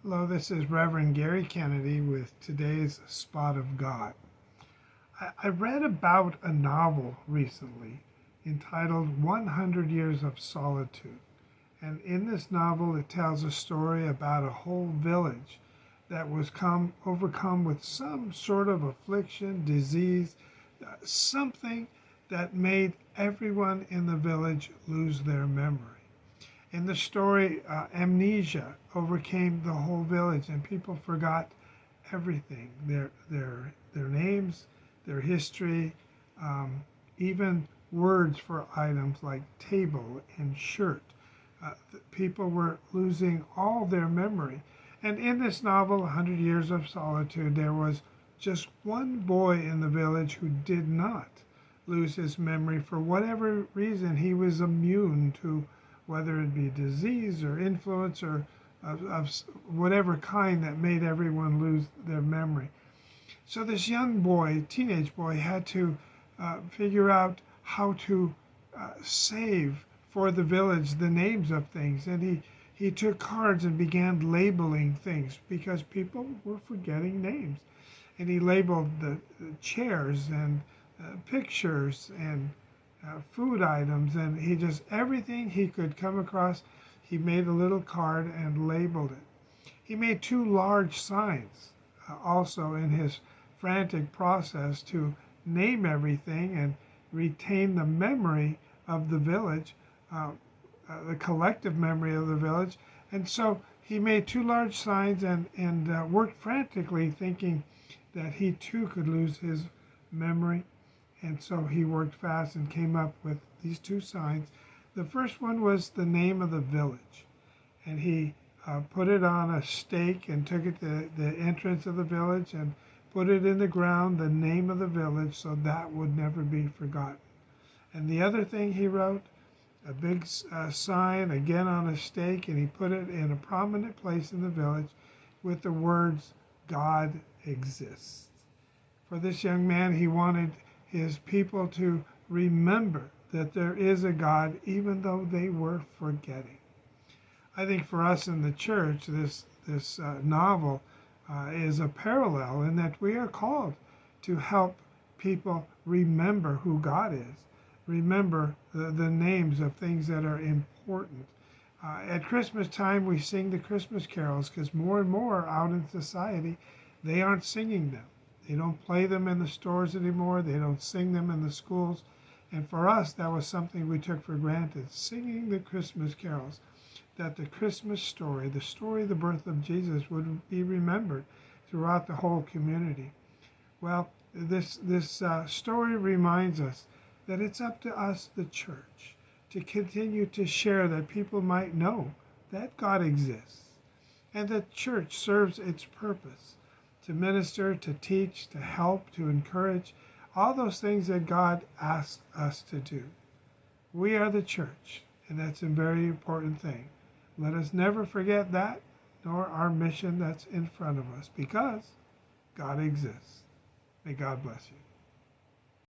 Hello, this is Reverend Gary Kennedy with today's Spot of God. I read about a novel recently entitled 100 Years of Solitude. And in this novel, it tells a story about a whole village that was overcome with some sort of affliction, disease, something that made everyone in the village lose their memory. In the story, amnesia overcame the whole village, and people forgot everything: their names, their history, even words for items like table and shirt. People were losing all their memory. And in this novel, 100 Years of Solitude, there was just one boy in the village who did not lose his memory. For whatever reason, he was immune to whether it be disease or influence or of whatever kind that made everyone lose their memory. So this young boy, teenage boy, had to figure out how to save for the village the names of things. And he took cards and began labeling things because people were forgetting names. And he labeled the chairs and pictures and food items, and he just everything he could come across, he made a little card and labeled it. He made two large signs also in his frantic process to name everything and retain the memory of the village, the collective memory of the village. And so he made two large signs and worked frantically, thinking that he too could lose his memory. And so he worked fast and came up with these two signs. The first one was the name of the village. And he put it on a stake and took it to the entrance of the village and put it in the ground, the name of the village, so that would never be forgotten. And the other thing he wrote, a big sign again on a stake, and he put it in a prominent place in the village with the words, "God exists." For this young man, he wanted his people to remember that there is a God, even though they were forgetting. I think for us in the church, this novel is a parallel in that we are called to help people remember who God is, remember the names of things that are important. At Christmas time, we sing the Christmas carols because more and more out in society, they aren't singing them. They don't play them in the stores anymore. They don't sing them in the schools. And for us, that was something we took for granted, singing the Christmas carols, that the Christmas story, the story of the birth of Jesus, would be remembered throughout the whole community. Well, this story reminds us that it's up to us, the church, to continue to share that people might know that God exists and that church serves its purpose to minister, to teach, to help, to encourage, all those things that God asks us to do. We are the church, and that's a very important thing. Let us never forget that, nor our mission that's in front of us, because God exists. May God bless you.